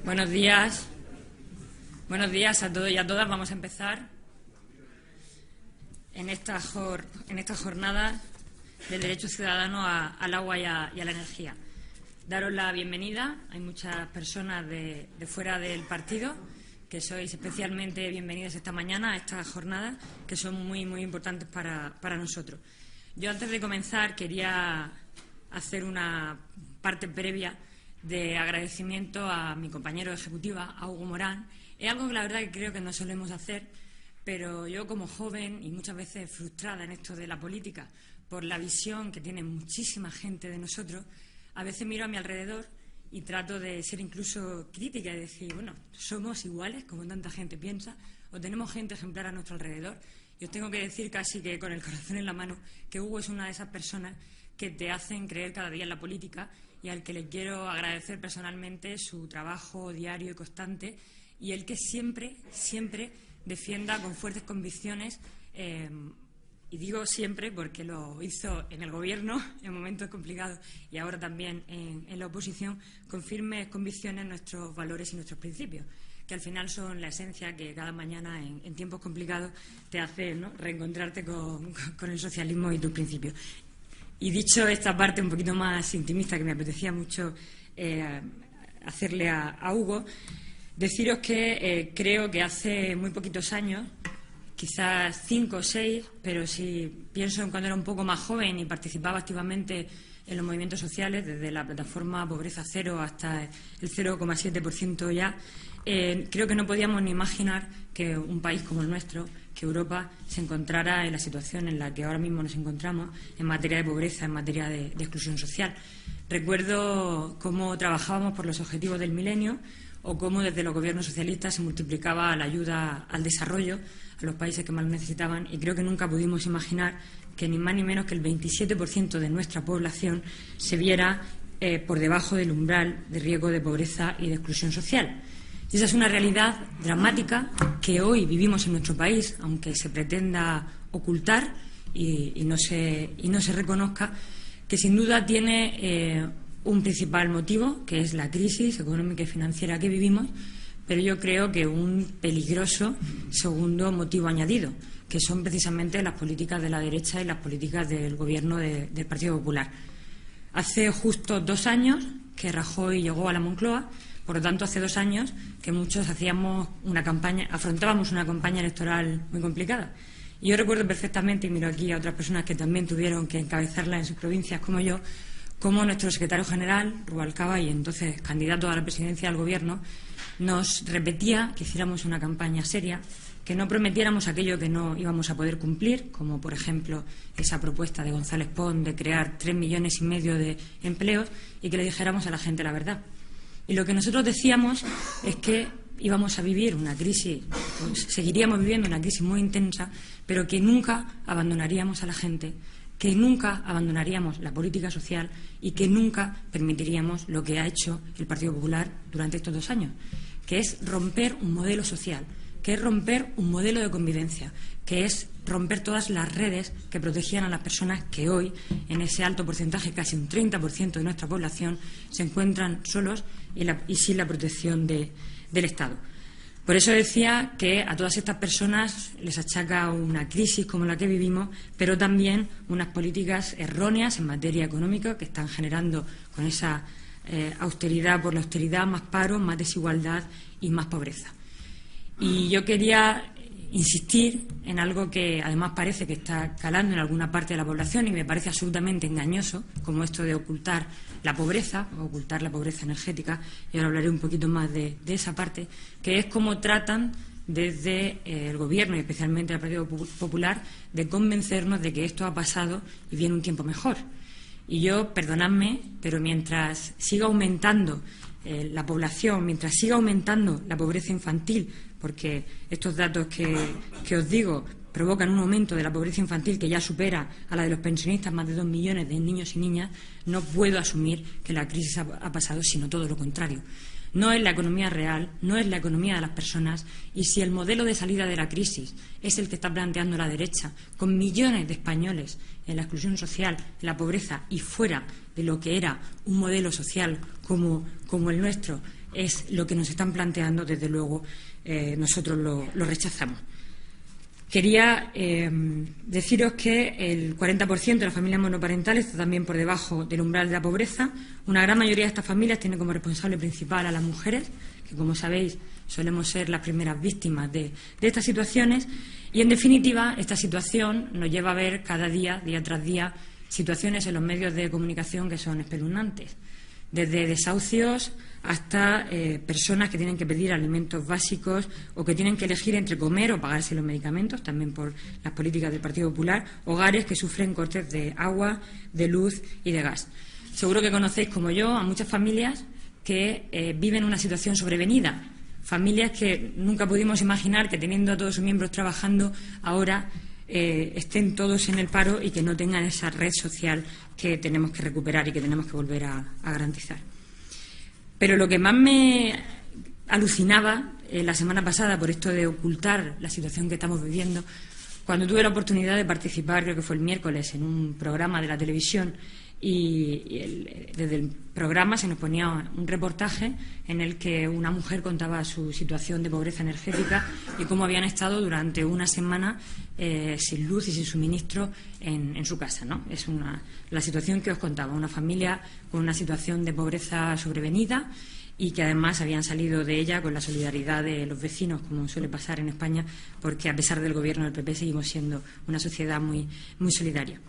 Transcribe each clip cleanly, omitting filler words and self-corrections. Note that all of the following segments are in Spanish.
Buenos días. Buenos días a todos y a todas. Vamos a empezar en esta jornada del derecho ciudadano al agua y a la energía. Daros la bienvenida. Hay muchas personas de fuera del partido que sois especialmente bienvenidas esta mañana a esta jornada, que son muy, muy importantes para nosotros. Yo, antes de comenzar, quería hacer una parte previa de agradecimiento a mi compañero de ejecutiva, a Hugo Morán. Es algo que la verdad que creo que no solemos hacer, pero yo, como joven y muchas veces frustrada en esto de la política por la visión que tiene muchísima gente de nosotros, a veces miro a mi alrededor y trato de ser incluso crítica y decir, bueno, ¿somos iguales como tanta gente piensa o tenemos gente ejemplar a nuestro alrededor? Y os tengo que decir casi que con el corazón en la mano que Hugo es una de esas personas que te hacen creer cada día en la política y al que le quiero agradecer personalmente su trabajo diario y constante, y el que siempre defienda con fuertes convicciones, y digo siempre porque lo hizo en el Gobierno en momentos complicados y ahora también en la oposición, con firmes convicciones nuestros valores y nuestros principios, que al final son la esencia que cada mañana en tiempos complicados te hace, ¿no?, reencontrarte con el socialismo y tus principios. Y dicho esta parte un poquito más intimista que me apetecía mucho hacerle a Hugo, deciros que creo que hace muy poquitos años, quizás 5 o 6, pero si pienso en cuando era un poco más joven y participaba activamente en los movimientos sociales, desde la plataforma Pobreza Cero hasta el 0,7% ya, creo que no podíamos ni imaginar que un país como el nuestro, que Europa, se encontrara en la situación en la que ahora mismo nos encontramos en materia de pobreza, en materia de exclusión social. Recuerdo cómo trabajábamos por los objetivos del milenio o cómo desde los gobiernos socialistas se multiplicaba la ayuda al desarrollo a los países que más lo necesitaban, y creo que nunca pudimos imaginar que ni más ni menos que el 27% de nuestra población se viera por debajo del umbral de riesgo de pobreza y de exclusión social. Y esa es una realidad dramática que hoy vivimos en nuestro país, aunque se pretenda ocultar y no se reconozca, que sin duda tiene un principal motivo, que es la crisis económica y financiera que vivimos, pero yo creo que un peligroso segundo motivo añadido, que son precisamente las políticas de la derecha y las políticas del Gobierno del Partido Popular. Hace justo 2 años que Rajoy llegó a la Moncloa. Por lo tanto, hace 2 años que muchos afrontábamos una campaña electoral muy complicada. Y yo recuerdo perfectamente, y miro aquí a otras personas que también tuvieron que encabezarla en sus provincias como yo, cómo nuestro secretario general, Rubalcaba, y entonces candidato a la presidencia del Gobierno, nos repetía que hiciéramos una campaña seria, que no prometiéramos aquello que no íbamos a poder cumplir, como por ejemplo esa propuesta de González Pons de crear 3,5 millones de empleos, y que le dijéramos a la gente la verdad. Y lo que nosotros decíamos es que íbamos a vivir una crisis, pues seguiríamos viviendo una crisis muy intensa, pero que nunca abandonaríamos a la gente, que nunca abandonaríamos la política social y que nunca permitiríamos lo que ha hecho el Partido Popular durante estos 2 años, que es romper un modelo social, que es romper un modelo de convivencia, que es romper todas las redes que protegían a las personas que hoy, en ese alto porcentaje, casi un 30% de nuestra población, se encuentran solos y sin la protección del Estado. Por eso decía que a todas estas personas les achaca una crisis como la que vivimos, pero también unas políticas erróneas en materia económica que están generando con esa austeridad por la austeridad más paro, más desigualdad y más pobreza. Y yo quería insistir en algo que además parece que está calando en alguna parte de la población y me parece absolutamente engañoso, como esto de ocultar la pobreza, ocultar la pobreza energética, y ahora hablaré un poquito más de esa parte, que es cómo tratan desde el Gobierno y especialmente el Partido Popular de convencernos de que esto ha pasado y viene un tiempo mejor. Y yo, perdonadme, pero mientras siga aumentando la población, mientras siga aumentando la pobreza infantil, porque estos datos que os digo provocan un aumento de la pobreza infantil que ya supera a la de los pensionistas, más de 2 millones de niños y niñas, no puedo asumir que la crisis ha pasado, sino todo lo contrario. No es la economía real, no es la economía de las personas, y si el modelo de salida de la crisis es el que está planteando la derecha, con millones de españoles en la exclusión social, en la pobreza y fuera de lo que era un modelo social como el nuestro, es lo que nos están planteando, desde luego nosotros lo rechazamos. Quería deciros que el 40% de las familias monoparentales está también por debajo del umbral de la pobreza. Una gran mayoría de estas familias tiene como responsable principal a las mujeres, que, como sabéis, solemos ser las primeras víctimas de estas situaciones. Y, en definitiva, esta situación nos lleva a ver cada día, día tras día, situaciones en los medios de comunicación que son espeluznantes. Desde desahucios hasta personas que tienen que pedir alimentos básicos o que tienen que elegir entre comer o pagarse los medicamentos, también por las políticas del Partido Popular, hogares que sufren cortes de agua, de luz y de gas. Seguro que conocéis, como yo, a muchas familias que viven una situación sobrevenida, familias que nunca pudimos imaginar que, teniendo a todos sus miembros trabajando, ahora estén todos en el paro y que no tengan esa red social que tenemos que recuperar y que tenemos que volver a garantizar. Pero lo que más me alucinaba la semana pasada, por esto de ocultar la situación que estamos viviendo, cuando tuve la oportunidad de participar, creo que fue el miércoles, en un programa de la televisión, y desde el programa se nos ponía un reportaje en el que una mujer contaba su situación de pobreza energética y cómo habían estado durante una semana sin luz y sin suministro en su casa, ¿no? Es la situación que os contaba, una familia con una situación de pobreza sobrevenida y que además habían salido de ella con la solidaridad de los vecinos, como suele pasar en España, porque a pesar del gobierno del PP seguimos siendo una sociedad muy, muy solidaria.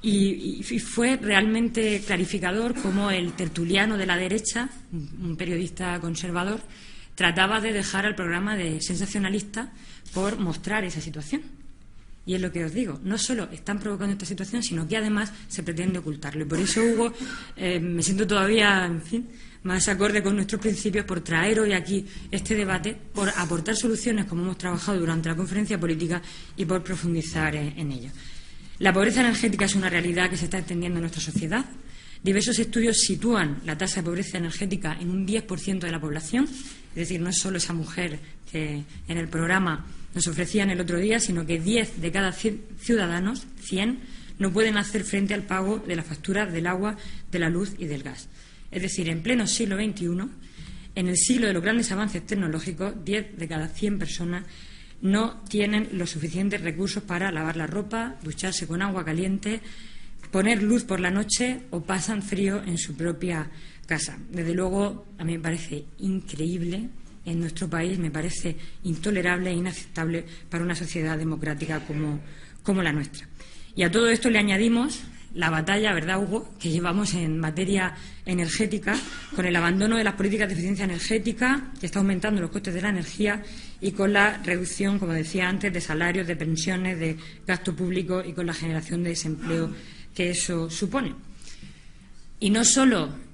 Y fue realmente clarificador cómo el tertuliano de la derecha, un periodista conservador, trataba de dejar al programa de sensacionalista por mostrar esa situación. Y es lo que os digo, no solo están provocando esta situación, sino que además se pretende ocultarlo. Y por eso, Hugo, me siento todavía, en fin, más acorde con nuestros principios por traer hoy aquí este debate, por aportar soluciones como hemos trabajado durante la conferencia política y por profundizar en ello. La pobreza energética es una realidad que se está extendiendo en nuestra sociedad. Diversos estudios sitúan la tasa de pobreza energética en un 10% de la población, es decir, no es solo esa mujer que en el programa nos ofrecían el otro día, sino que 10 de cada 100 ciudadanos, 100, no pueden hacer frente al pago de las facturas del agua, de la luz y del gas. Es decir, en pleno siglo XXI, en el siglo de los grandes avances tecnológicos, 10 de cada 100 personas no tienen los suficientes recursos para lavar la ropa, ducharse con agua caliente, poner luz por la noche o pasan frío en su propia casa. Desde luego, a mí me parece increíble en nuestro país, me parece intolerable e inaceptable para una sociedad democrática como la nuestra. Y a todo esto le añadimos la batalla, ¿verdad, Hugo?, que llevamos en materia energética, con el abandono de las políticas de eficiencia energética, que está aumentando los costes de la energía, y con la reducción, como decía antes, de salarios, de pensiones, de gasto público y con la generación de desempleo que eso supone. Y no solo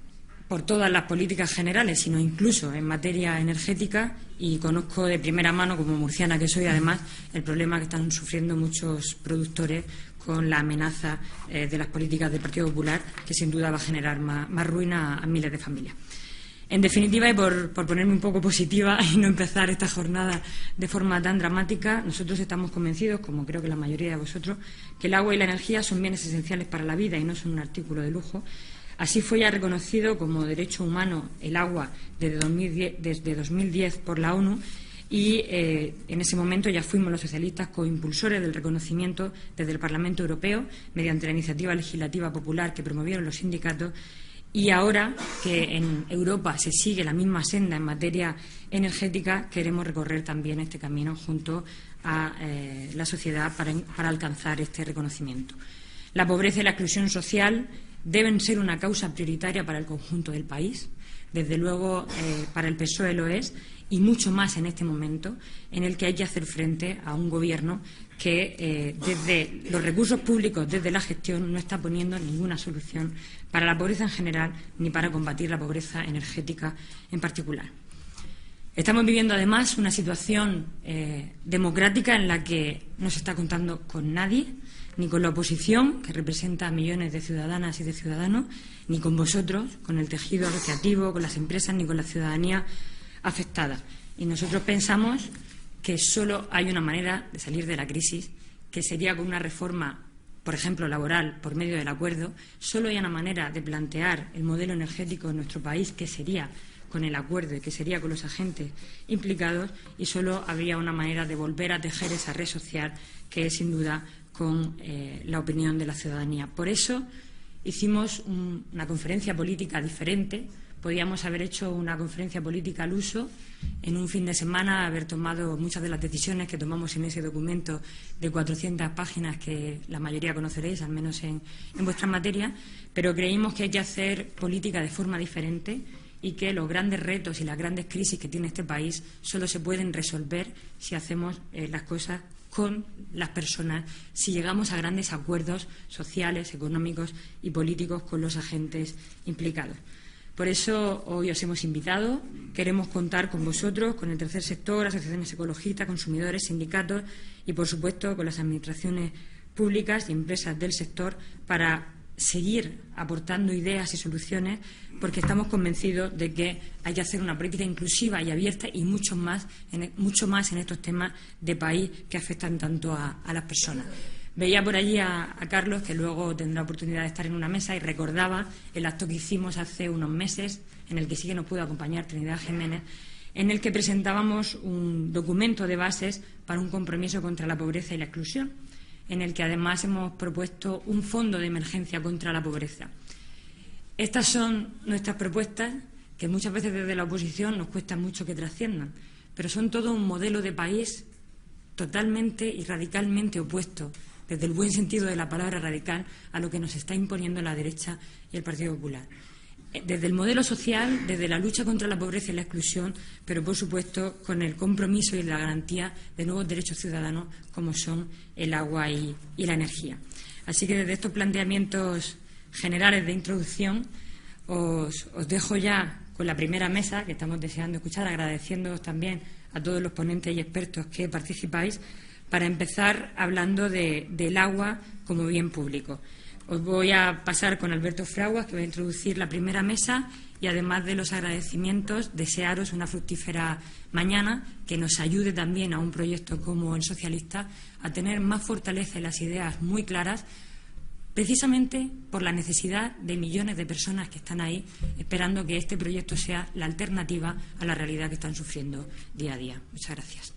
por todas las políticas generales, sino incluso en materia energética, y conozco de primera mano, como murciana que soy, además, el problema que están sufriendo muchos productores con la amenaza de las políticas del Partido Popular, que sin duda va a generar más ruina a miles de familias. En definitiva, y por ponerme un poco positiva y no empezar esta jornada de forma tan dramática, nosotros estamos convencidos, como creo que la mayoría de vosotros, que el agua y la energía son bienes esenciales para la vida y no son un artículo de lujo. Así fue ya reconocido como derecho humano el agua desde 2010 por la ONU, y en ese momento ya fuimos los socialistas coimpulsores del reconocimiento desde el Parlamento Europeo mediante la iniciativa legislativa popular que promovieron los sindicatos. Y ahora que en Europa se sigue la misma senda en materia energética, queremos recorrer también este camino junto a la sociedad para alcanzar este reconocimiento. La pobreza y la exclusión social deben ser una causa prioritaria para el conjunto del país. Desde luego, para el PSOE lo es, y mucho más en este momento en el que hay que hacer frente a un Gobierno que desde los recursos públicos, desde la gestión, no está poniendo ninguna solución para la pobreza en general ni para combatir la pobreza energética en particular. Estamos viviendo, además, una situación democrática en la que no se está contando con nadie, ni con la oposición, que representa a millones de ciudadanas y de ciudadanos, ni con vosotros, con el tejido asociativo, con las empresas, ni con la ciudadanía afectada. Y nosotros pensamos que solo hay una manera de salir de la crisis, que sería con una reforma, por ejemplo, laboral, por medio del acuerdo. Solo hay una manera de plantear el modelo energético en nuestro país, que sería con el acuerdo, que sería con los agentes implicados, y solo habría una manera de volver a tejer esa red social, que es sin duda con la opinión de la ciudadanía. Por eso hicimos una conferencia política diferente. Podíamos haber hecho una conferencia política al uso, en un fin de semana haber tomado muchas de las decisiones que tomamos en ese documento de 400 páginas que la mayoría conoceréis, al menos en vuestra materia, pero creímos que hay que hacer política de forma diferente y que los grandes retos y las grandes crisis que tiene este país solo se pueden resolver si hacemos las cosas con las personas, si llegamos a grandes acuerdos sociales, económicos y políticos con los agentes implicados. Por eso hoy os hemos invitado, queremos contar con vosotros, con el tercer sector, asociaciones ecologistas, consumidores, sindicatos y, por supuesto, con las administraciones públicas y empresas del sector para seguir aportando ideas y soluciones, porque estamos convencidos de que hay que hacer una política inclusiva y abierta y mucho más en estos temas de país que afectan tanto a las personas. Veía por allí a Carlos, que luego tendrá oportunidad de estar en una mesa, y recordaba el acto que hicimos hace unos meses, en el que sí que nos pudo acompañar Trinidad Jiménez, en el que presentábamos un documento de bases para un compromiso contra la pobreza y la exclusión, en el que además hemos propuesto un fondo de emergencia contra la pobreza. Estas son nuestras propuestas, que muchas veces desde la oposición nos cuesta mucho que trasciendan, pero son todo un modelo de país totalmente y radicalmente opuesto, desde el buen sentido de la palabra radical, a lo que nos está imponiendo la derecha y el Partido Popular. Desde el modelo social, desde la lucha contra la pobreza y la exclusión, pero por supuesto con el compromiso y la garantía de nuevos derechos ciudadanos como son el agua y la energía. Así que desde estos planteamientos generales de introducción os dejo ya con la primera mesa, que estamos deseando escuchar, agradeciéndoos también a todos los ponentes y expertos que participáis, para empezar hablando del agua como bien público. Os voy a pasar con Alberto Fraguas, que va a introducir la primera mesa, y además de los agradecimientos, desearos una fructífera mañana, que nos ayude también a un proyecto como el socialista a tener más fortaleza y las ideas muy claras, precisamente por la necesidad de millones de personas que están ahí esperando que este proyecto sea la alternativa a la realidad que están sufriendo día a día. Muchas gracias.